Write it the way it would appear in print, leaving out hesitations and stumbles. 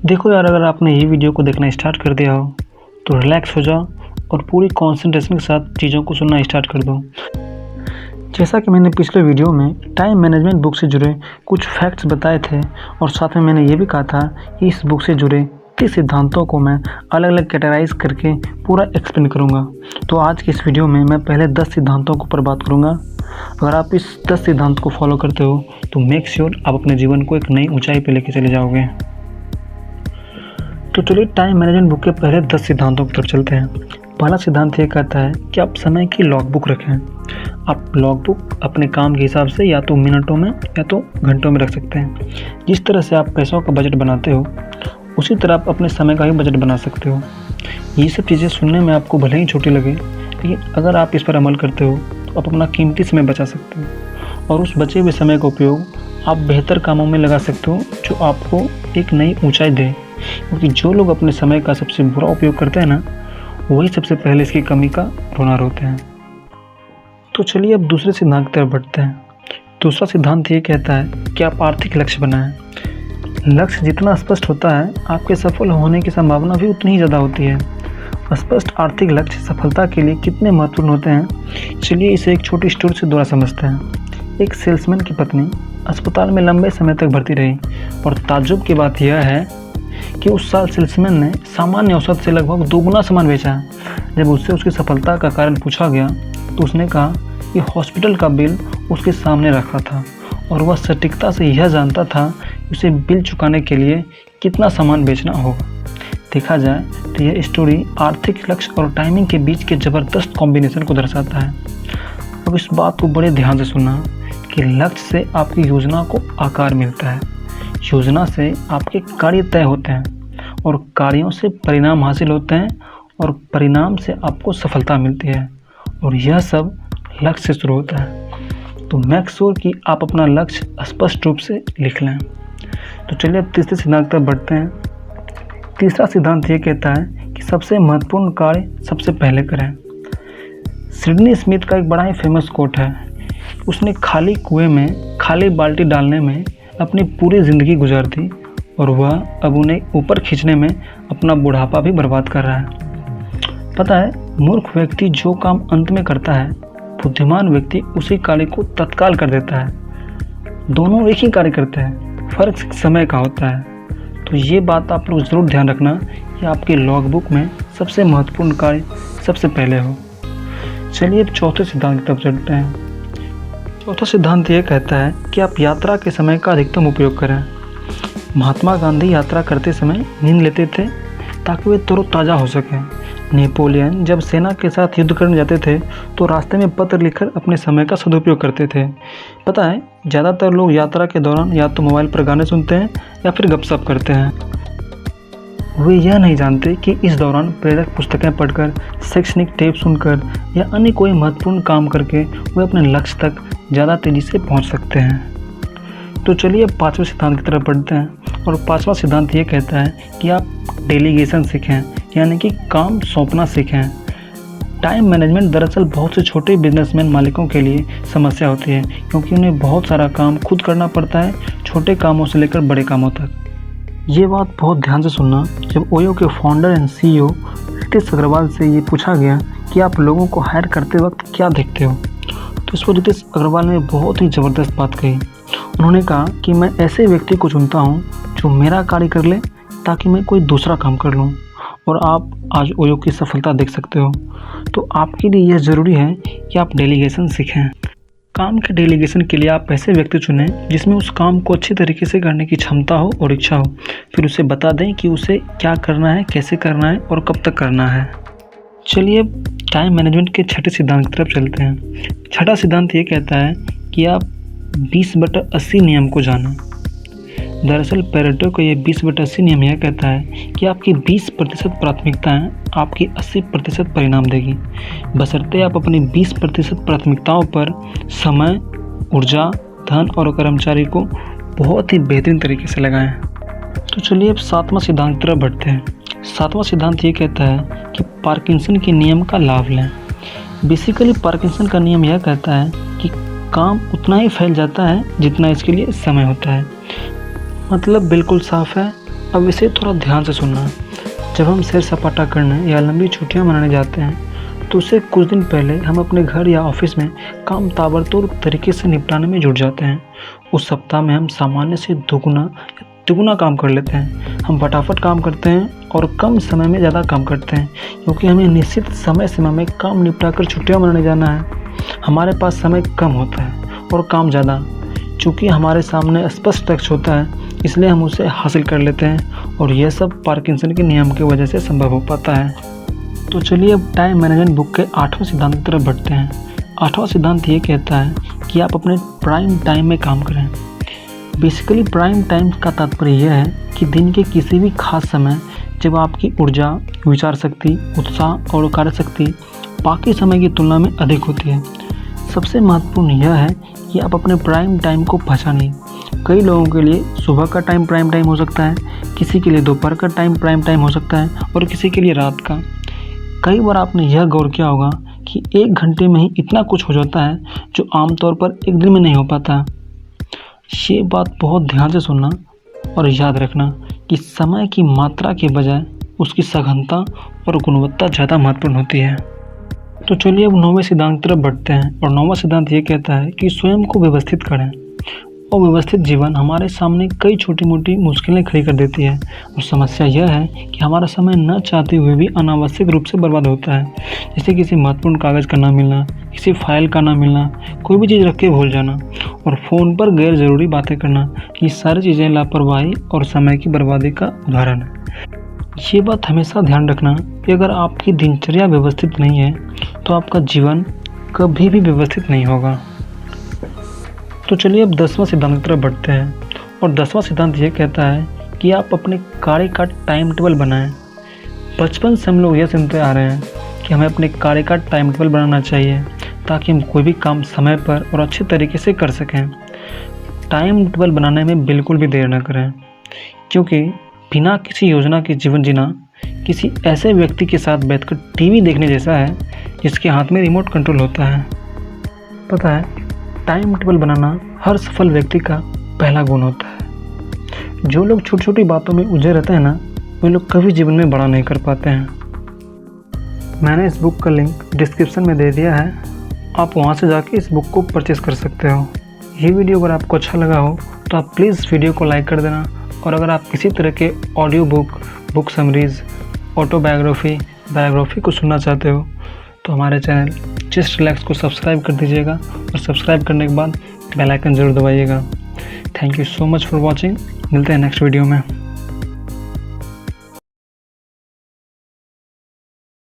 देखो यार, अगर आपने ये वीडियो को देखना स्टार्ट कर दिया हो तो रिलैक्स हो जाओ और पूरी कंसंट्रेशन के साथ चीज़ों को सुनना स्टार्ट कर दो। जैसा कि मैंने पिछले वीडियो में टाइम मैनेजमेंट बुक से जुड़े कुछ फैक्ट्स बताए थे और साथ में मैंने ये भी कहा था कि इस बुक से जुड़े 30 सिद्धांतों को मैं अलग अलग कैटेगराइज करके पूरा एक्सप्लेन करूँगा। तो आज की इस वीडियो में मैं पहले 10 सिद्धांतों के ऊपर बात करूँगा। अगर आप इस 10 सिद्धांत को फॉलो करते हो तो मेक श्योर आप अपने जीवन को एक नई ऊंचाई पर लेके चले जाओगे। तो चलिए टाइम मैनेजमेंट बुक के पहले 10 सिद्धांतों की तरफ चलते हैं। पहला सिद्धांत ये कहता है कि आप समय की लॉगबुक रखें। आप लॉगबुक अपने काम के हिसाब से या तो मिनटों में या तो घंटों में रख सकते हैं। जिस तरह से आप पैसों का बजट बनाते हो उसी तरह आप अपने समय का भी बजट बना सकते हो। ये सब चीज़ें सुनने में आपको भले ही छोटी लगे, लेकिन अगर आप इस पर अमल करते हो तो आप अपना कीमती समय बचा सकते हो और उस बचे हुए समय का उपयोग आप बेहतर कामों में लगा सकते हो जो आपको एक नई ऊंचाई दे। क्योंकि जो लोग अपने समय का सबसे बुरा उपयोग करते हैं ना, वही सबसे पहले इसकी कमी का होनहार होते हैं। तो चलिए अब दूसरे सिद्धांत की तरफ बढ़ते हैं। दूसरा सिद्धांत ये कहता है कि आप आर्थिक लक्ष्य बनाएं। लक्ष्य जितना स्पष्ट होता है, आपके सफल होने की संभावना भी उतनी ही ज़्यादा होती है। स्पष्ट आर्थिक लक्ष्य सफलता के लिए कितने महत्वपूर्ण होते हैं, चलिए इसे एक छोटी स्टोरी से दोबारा समझते हैं। एक सेल्समैन की पत्नी अस्पताल में लंबे समय तक भर्ती रही और ताज्जुब की बात यह है कि उस साल सेल्समैन ने सामान्य औसत से लगभग 2 गुना सामान बेचा। जब उससे उसकी सफलता का कारण पूछा गया तो उसने कहा कि हॉस्पिटल का बिल उसके सामने रखा था और वह सटीकता से यह जानता था कि उसे बिल चुकाने के लिए कितना सामान बेचना होगा। देखा जाए तो यह स्टोरी आर्थिक लक्ष्य और टाइमिंग के बीच के ज़बरदस्त कॉम्बिनेशन को दर्शाता है। अब इस बात को बड़े ध्यान से सुनना कि लक्ष्य से आपकी योजना को आकार मिलता है, योजना से आपके कार्य तय होते हैं और कार्यों से परिणाम हासिल होते हैं और परिणाम से आपको सफलता मिलती है और यह सब लक्ष्य से शुरू होता है। तो मेक श्योर कि आप अपना लक्ष्य स्पष्ट रूप से लिख लें। तो चलिए अब तीसरे सिद्धांत पर बढ़ते हैं। तीसरा सिद्धांत ये कहता है कि सबसे महत्वपूर्ण कार्य सबसे पहले करें। सिडनी स्मिथ का एक बड़ा ही फेमस कोट है। उसने खाली कुएं में खाली बाल्टी डालने में अपनी पूरी ज़िंदगी गुजार दी और वह अब उन्हें ऊपर खींचने में अपना बुढ़ापा भी बर्बाद कर रहा है। पता है, मूर्ख व्यक्ति जो काम अंत में करता है, बुद्धिमान व्यक्ति उसी कार्य को तत्काल कर देता है। दोनों एक ही कार्य करते हैं, फर्क समय का होता है। तो ये बात आप लोग ज़रूर ध्यान रखना कि आपके लॉगबुक में सबसे महत्वपूर्ण कार्य सबसे पहले हो। चलिए अब चौथे सिद्धांत की तरफ चलते हैं। चौथा सिद्धांत ये कहता है कि आप यात्रा के समय का अधिकतम उपयोग करें। महात्मा गांधी यात्रा करते समय नींद लेते थे ताकि वे तरोताज़ा हो सकें। नेपोलियन जब सेना के साथ युद्ध करने जाते थे तो रास्ते में पत्र लिखकर अपने समय का सदुपयोग करते थे। पता है, ज़्यादातर लोग यात्रा के दौरान या तो मोबाइल पर गाने सुनते हैं या फिर गपशप करते हैं। वे यह नहीं जानते कि इस दौरान प्रेरक पुस्तकें पढ़कर, शैक्षणिक टेप सुनकर या अन्य कोई महत्वपूर्ण काम करके वे अपने लक्ष्य तक ज़्यादा तेज़ी से पहुंच सकते हैं। तो चलिए अब पांचवें सिद्धांत की तरफ बढ़ते हैं और पांचवा सिद्धांत ये कहता है कि आप डेलीगेशन सीखें, यानी कि काम सौंपना सीखें। टाइम मैनेजमेंट दरअसल बहुत से छोटे बिजनेसमैन मालिकों के लिए समस्या होती है क्योंकि उन्हें बहुत सारा काम खुद करना पड़ता है, छोटे कामों से लेकर बड़े कामों तक। ये बात बहुत ध्यान से सुनना। जब ओयो के founder and CEO Ritesh Agarwal से ये पूछा गया कि आप लोगों को हायर करते वक्त क्या देखते हो, तो इस पर रितेश अग्रवाल ने बहुत ही ज़बरदस्त बात कही। उन्होंने कहा कि मैं ऐसे व्यक्ति को चुनता हूँ जो मेरा कार्य कर ले ताकि मैं कोई दूसरा काम कर लूँ। और आप आज ओयो की सफलता देख सकते हो। तो आपके लिए यह ज़रूरी है कि आप डेलीगेशन सीखें। काम के डेलीगेशन के लिए आप ऐसे व्यक्ति चुनें जिसमें उस काम को अच्छी तरीके से करने की क्षमता हो और इच्छा हो। फिर उसे बता दें कि उसे क्या करना है, कैसे करना है और कब तक करना है। चलिए टाइम मैनेजमेंट के छठे सिद्धांत की तरफ चलते हैं। छठा सिद्धांत ये कहता है कि आप 20/80 नियम को जानें। दरअसल पेरेटो का ये 20/80 नियम यह कहता है कि आपकी 20% प्राथमिकताएं आपकी 80% परिणाम देगी, बशर्ते आप अपनी 20% प्राथमिकताओं पर समय, ऊर्जा, धन और कर्मचारी को बहुत ही बेहतरीन तरीके से लगाएं। तो चलिए अब सातवां सिद्धांत की तरफ बढ़ते हैं। सातवां सिद्धांत ये कहता है कि पार्किंसन के नियम का लाभ लें। बेसिकली पार्किंसन का नियम यह कहता है कि काम उतना ही फैल जाता है जितना इसके लिए समय होता है। मतलब बिल्कुल साफ है, अब इसे थोड़ा ध्यान से सुनना। जब हम सैर सपाटा करने या लंबी छुट्टियां मनाने जाते हैं तो उससे कुछ दिन पहले हम अपने घर या ऑफिस में काम ताबड़तोड़ तरीके से निपटाने में जुट जाते हैं। उस सप्ताह में हम सामान्य से दोगुना या तिगुना काम कर लेते हैं। हम फटाफट काम करते हैं और कम समय में ज़्यादा काम करते हैं, क्योंकि हमें निश्चित समय सीमा में काम निपटा कर छुट्टियाँ मनाने जाना है। हमारे पास समय कम होता है और काम ज़्यादा। चूँकि हमारे सामने स्पष्ट लक्ष्य होता है, इसलिए हम उसे हासिल कर लेते हैं और यह सब पार्किंसन के नियम की वजह से संभव हो पाता है। तो चलिए अब टाइम मैनेजमेंट बुक के 8वें सिद्धांत की तरफ बढ़ते हैं। 8वां सिद्धांत ये कहता है कि आप अपने प्राइम टाइम में काम करें। बेसिकली प्राइम टाइम का तात्पर्य यह है कि दिन के किसी भी खास समय जब आपकी ऊर्जा, विचार शक्ति, उत्साह और कार्यशक्ति बाकी समय की तुलना में अधिक होती है। सबसे महत्वपूर्ण यह है कि आप अपने प्राइम टाइम को पहचानिए। कई लोगों के लिए सुबह का टाइम प्राइम टाइम हो सकता है, किसी के लिए दोपहर का टाइम प्राइम टाइम हो सकता है और किसी के लिए रात का। कई बार आपने यह गौर किया होगा कि 1 घंटे में ही इतना कुछ हो जाता है जो आमतौर पर एक दिन में नहीं हो पाता। ये बात बहुत ध्यान से सुनना और याद रखना कि समय की मात्रा के बजाय उसकी सघनता और गुणवत्ता ज़्यादा महत्वपूर्ण होती है। तो चलिए अब 9वें सिद्धांत की तरफ बढ़ते हैं और 9वां सिद्धांत ये कहता है कि स्वयं को व्यवस्थित करें। अव्यवस्थित जीवन हमारे सामने कई छोटी मोटी मुश्किलें खड़ी कर देती है और समस्या यह है कि हमारा समय न चाहते हुए भी अनावश्यक रूप से बर्बाद होता है। जैसे किसी महत्वपूर्ण कागज़ का ना मिलना, किसी फाइल का ना मिलना, कोई भी चीज़ रख के भूल जाना और फ़ोन पर गैर ज़रूरी बातें करना। ये सारी चीज़ें लापरवाही और समय की बर्बादी का उदाहरण है। ये बात हमेशा ध्यान रखना कि अगर आपकी दिनचर्या व्यवस्थित नहीं है तो आपका जीवन कभी भी व्यवस्थित नहीं होगा। तो चलिए अब 10वां सिद्धांत की तरफ बढ़ते हैं और 10वां सिद्धांत ये कहता है कि आप अपने कार्य का टाइम टेबल बनाएं। बचपन से हम लोग यह सुनते आ रहे हैं कि हमें अपने कार्य का टाइम टेबल बनाना चाहिए ताकि हम कोई भी काम समय पर और अच्छे तरीके से कर सकें। टाइम टेबल बनाने में बिल्कुल भी देर न करें, क्योंकि बिना किसी योजना के जीवन जीना किसी ऐसे व्यक्ति के साथ बैठकर टीवी देखने जैसा है जिसके हाथ में रिमोट कंट्रोल होता है। पता है, टाइम टेबल बनाना हर सफल व्यक्ति का पहला गुण होता है। जो लोग छोटी छोटी बातों में उलझे रहते हैं ना, वे लोग कभी जीवन में बड़ा नहीं कर पाते हैं। मैंने इस बुक का लिंक डिस्क्रिप्शन में दे दिया है, आप वहां से जाके इस बुक को परचेज़ कर सकते हो। ये वीडियो अगर आपको अच्छा लगा हो तो आप प्लीज़ वीडियो को लाइक कर देना, और अगर आप किसी तरह के ऑडियो बुक समरीज़, बायोग्राफी को सुनना चाहते हो तो हमारे चैनल जस्ट रिलैक्स को सब्सक्राइब कर दीजिएगा और सब्सक्राइब करने के बाद बेल आइकन ज़रूर दबाइएगा। Thank you so much for watching. मिलते हैं नेक्स्ट वीडियो में।